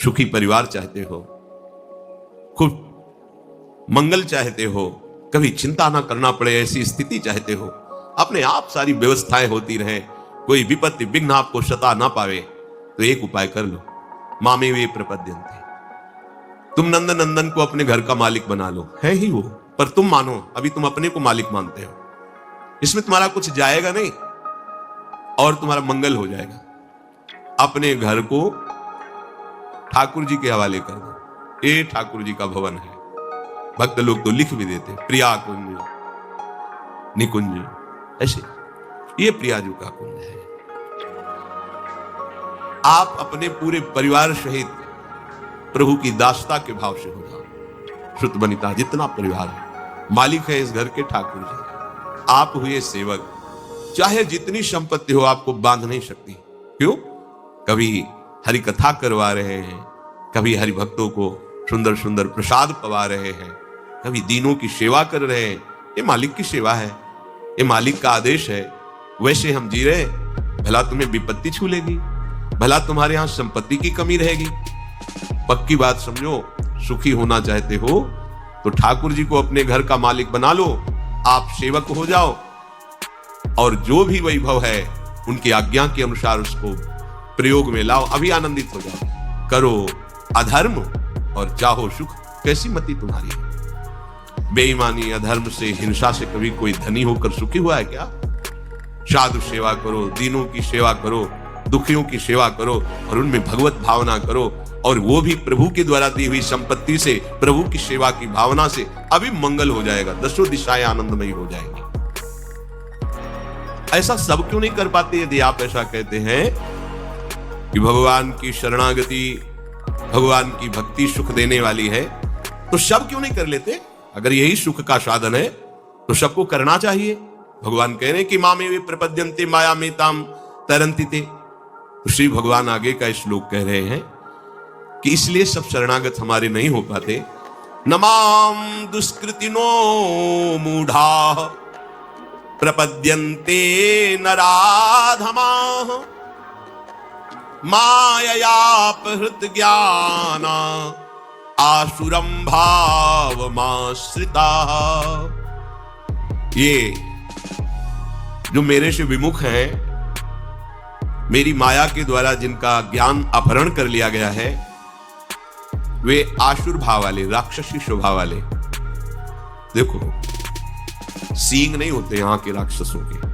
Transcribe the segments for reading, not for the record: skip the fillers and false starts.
सुखी परिवार चाहते हो, खूब मंगल चाहते हो, कभी चिंता ना करना पड़े ऐसी स्थिति चाहते हो, अपने आप सारी व्यवस्थाएं होती रहे, कोई विपत्ति विघ्न आपको सता ना पावे, तो एक उपाय कर लो, मामे वे प्रपद्यन्ते। तुम नंद नंदन को अपने घर का मालिक बना लो, है ही वो, पर तुम मानो अभी तुम अपने को मालिक मानते हो, इसमें तुम्हारा कुछ जाएगा नहीं और तुम्हारा मंगल हो जाएगा। अपने घर को ठाकुर जी के हवाले कर दो, ये ठाकुर जी का भवन है। भक्त लोग तो लिख भी देते प्रिया कुंज निकुंज, ऐसे ये प्रियाजू का कुंज है। आप अपने पूरे परिवार सहित प्रभु की दासता के भाव से हो जाओ। श्रुत बनिता जितना परिवार है, मालिक है इस घर के ठाकुर जी, आप हुए सेवक, चाहे जितनी संपत्ति हो आपको बांध नहीं सकती। क्यों? कभी हरि कथा करवा रहे हैं, कभी हरि भक्तों को सुंदर सुंदर प्रसाद पवा रहे हैं, कभी दीनों की सेवा कर रहे हैं। ये मालिक की सेवा है, ये मालिक का आदेश है। वैसे हम जी रहे, भला तुम्हें विपत्ति छू लेगी, भला तुम्हारे यहां संपत्ति की कमी रहेगी। पक्की बात समझो, सुखी होना चाहते हो तो ठाकुर जी को अपने घर का मालिक बना लो, आप सेवक हो जाओ, और जो भी वैभव है उनकी आज्ञा के अनुसार उसको प्रयोग में लाओ। अभी आनंदित हो जाओ। करो अधर्म और चाहो सुख, कैसी मति तुम्हारी है? बेईमानी अधर्म से हिंसा से कभी कोई धनी होकर सुखी हुआ है क्या? साधु सेवा करो, दीनों की सेवा करो, दुखियों की सेवा करो और उनमें भगवत भावना करो, और वो भी प्रभु के द्वारा दी हुई संपत्ति से, प्रभु की सेवा की भावना से अभी मंगल हो जाएगा, दसों दिशाएं आनंदमयी हो जाएंगी। ऐसा सब क्यों नहीं कर पाते? यदि आप ऐसा कहते हैं कि भगवान की शरणागति, भगवान की भक्ति सुख देने वाली है, तो सब क्यों नहीं कर लेते? अगर यही सुख का साधन है तो सबको करना चाहिए। भगवान कह रहे हैं कि मामे वे प्रपद्यन्ते माया में ताम तरन्ति ते। तो श्री भगवान आगे का श्लोक कह रहे हैं कि इसलिए सब शरणागत हमारे नहीं हो पाते। नमाम दुष्कृतिनो मूढ़ा प्रपद्यन्ते नराधमाः माययापहृत ज्ञाना आसुरम भावमाश्रिता। ये जो मेरे से विमुख हैं, मेरी माया के द्वारा जिनका ज्ञान अपहरण कर लिया गया है, वे आसुर भाव वाले, राक्षसी स्वभाव वाले। देखो, सींग नहीं होते यहाँ के राक्षसों के,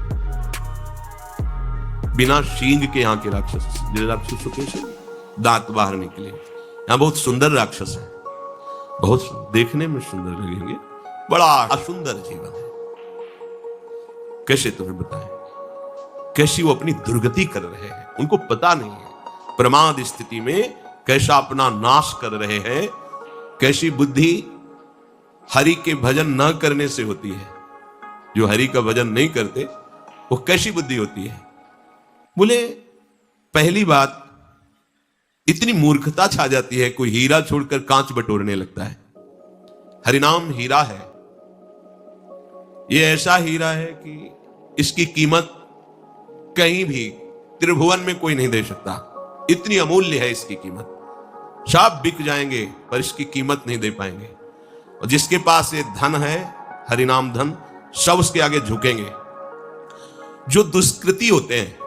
बिना सींग के यहाँ के राक्षसों के दांत बाहर निकले। यहाँ बहुत सुंदर राक्षस है, बहुत देखने में सुंदर लगेंगे, बड़ा असुंदर जीवन है। कैसे तुम्हें बताएं, कैसी वो अपनी दुर्गति कर रहे हैं, उनको पता नहीं है। प्रमाद स्थिति में कैसा अपना नाश कर रहे हैं, कैसी बुद्धि हरि के भजन न करने से होती है। जो हरि का भजन नहीं करते वो कैसी बुद्धि होती है? बोले, पहली बात, इतनी मूर्खता छा जाती है, कोई हीरा छोड़कर कांच बटोरने लगता है। हरिनाम हीरा है, ये ऐसा हीरा है कि इसकी कीमत कहीं भी त्रिभुवन में कोई नहीं दे सकता। इतनी अमूल्य है इसकी कीमत। सब बिक जाएंगे पर इसकी कीमत नहीं दे पाएंगे। और जिसके पास ये धन है, हरिनाम धन, सब उसके आगे झुकेंगे। जो दुष्कृति होते हैं,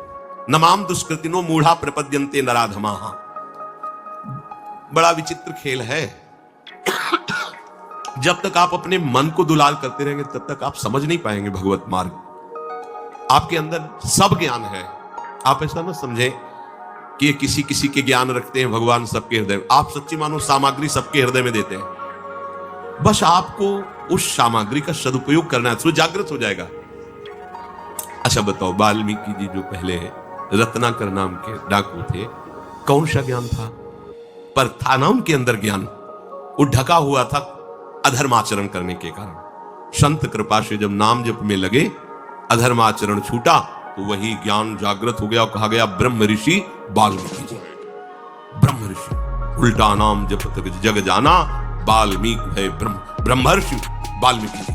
नमाम दुष्कृतिनो मूढ़ा प्रपद्यन्ते नराधमाः, बड़ा विचित्र खेल है। जब तक आप अपने मन को दुलाल करते रहेंगे तब तक आप समझ नहीं पाएंगे भगवत मार्ग। आपके अंदर सब ज्ञान है, आप ऐसा ना समझें कि ये किसी किसी के ज्ञान रखते हैं, भगवान सबके हृदय में। आप सच्ची मानो सामग्री सबके हृदय में देते हैं, बस आपको उस सामग्री का सदुपयोग करना है, तो जागृत हो जाएगा। अच्छा बताओ, वाल्मीकि जी जो पहले रत्नाकर नाम के डाकू थे, कौन सा ज्ञान था? पर था ना उनके अंदर ज्ञान, वो ढका हुआ था अधर्माचरण करने के कारण। संत कृपा से जब नाम जप में लगे, अधर्माचरण छूटा, तो वही ज्ञान जागृत हो गया और कहा गया ब्रह्म ऋषि वाल्मीकि जी। ब्रह्म ऋषि, उल्टा नाम जपत जग जाना, वाल्मीकि है ब्रह्मर्षि वाल्मीकि जी।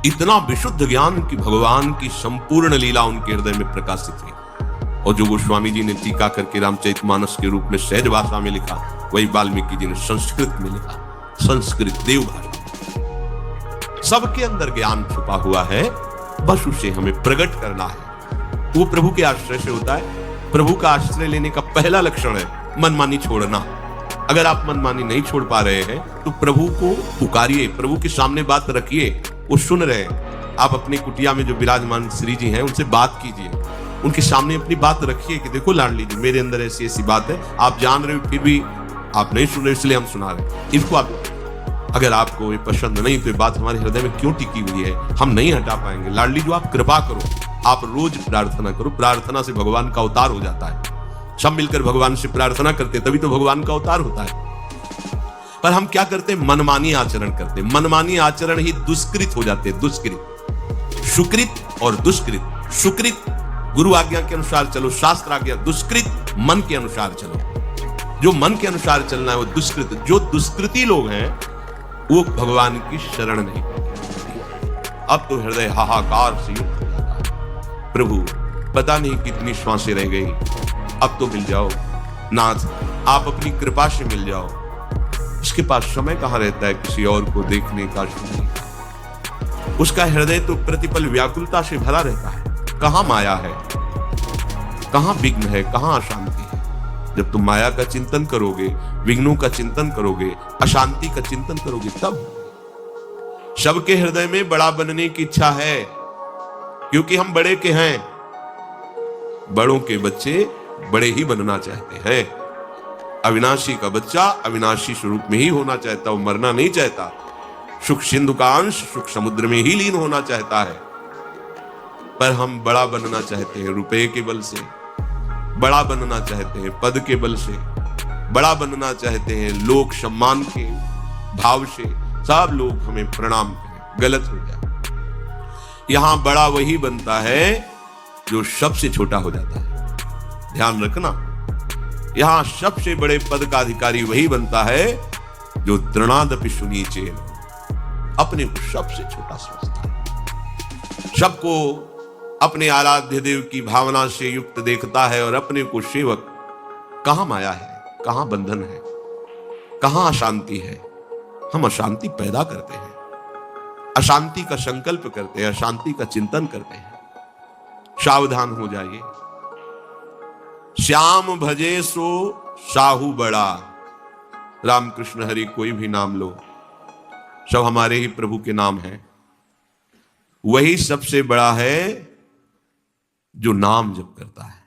इतना विशुद्ध ज्ञान कि भगवान की संपूर्ण लीला उनके हृदय में प्रकाशित हुई। और जो गोस्वामी जी ने टीका करके रामचरितमानस के रूप में सहज भाषा में लिखा, वही वाल्मीकि जी ने संस्कृत में लिखा, संस्कृत देव भाषा। सबके अंदर ज्ञान छुपा हुआ है, बस उसे हमें प्रकट करना है। वो प्रभु के आश्रय से होता है। प्रभु का आश्रय लेने का पहला लक्षण है मनमानी छोड़ना। अगर आप मनमानी नहीं छोड़ पा रहे हैं तो प्रभु को पुकारिए, प्रभु के सामने बात रखिए, वो सुन रहे हैं। आप अपनी कुटिया में जो विराजमान श्री जी हैं उनसे बात कीजिए, उनके सामने अपनी बात रखिए कि देखो लाडली जी, मेरे अंदर ऐसी ऐसी बात है, आप जान रहे हो फिर भी आप नहीं सुन रहे, इसलिए हम सुना रहे हैं। इसको आप, अगर आपको ये पसंद नहीं तो ये बात हमारे हृदय में क्यों टिकी हुई है, हम नहीं हटा पाएंगे। लाडली जो आप कृपा करो, आप रोज प्रार्थना करो, प्रार्थना से भगवान का अवतार हो जाता है। सब मिलकर भगवान से प्रार्थना करते तभी तो भगवान का अवतार होता है। पर हम क्या करते हैं, मनमानी आचरण करते हैं। मनमानी आचरण ही दुष्कृत हो जाते हैं, दुष्कृत। सुकृत और दुष्कृत। सुकृत गुरु आज्ञा के अनुसार चलो, शास्त्र आज्ञा। दुष्कृत मन के अनुसार चलो। जो मन के अनुसार चलना है वो दुष्कृत। जो दुष्कृति लोग हैं वो भगवान की शरण नहीं पाते। अब तो हृदय हाहाकार से युक्त हो जाता है, प्रभु पता नहीं कितनी श्वासें रह गई, अब तो मिल जाओ नाथ, आप अपनी कृपा से मिल जाओ। उसके पास समय कहां रहता है किसी और को देखने का, सुनने का। उसका हृदय तो प्रतिपल व्याकुलता से भरा रहता है। कहां माया है, कहां विघ्न है, कहां अशांति है। जब तुम माया का चिंतन करोगे, विघ्नों का चिंतन करोगे, अशांति का चिंतन करोगे, तब सबके हृदय में बड़ा बनने की इच्छा है, क्योंकि हम बड़े के हैं। बड़ों के बच्चे बड़े ही बनना चाहते हैं। अविनाशी का बच्चा अविनाशी स्वरूप में ही होना चाहता, वो मरना नहीं चाहता। सुख सिंधु का अंश सुख समुद्र में ही लीन होना चाहता है। पर हम बड़ा बनना चाहते हैं रुपए के बल से, बड़ा बनना चाहते हैं पद के बल से, बड़ा बनना चाहते हैं लोक सम्मान के भाव से। सब लोग हमें प्रणाम करें, गलत हो जाए। यहां बड़ा वही बनता है जो सबसे छोटा हो जाता है। ध्यान रखना, यहां सबसे बड़े पद का अधिकारी वही बनता है जो तृणादपि सुनीचेन, अपने को सबसे छोटा समझता है, सबको अपने आराध्य देव की भावना से युक्त देखता है और अपने को सेवक। कहां माया है, कहां बंधन है, कहां अशांति है। हम अशांति पैदा करते हैं, अशांति का संकल्प करते हैं, अशांति का चिंतन करते हैं। सावधान हो जाइए। श्याम भजे सो साहू बड़ा। रामकृष्ण हरि कोई भी नाम लो, सब हमारे ही प्रभु के नाम हैं। वही सबसे बड़ा है जो नाम जप करता है।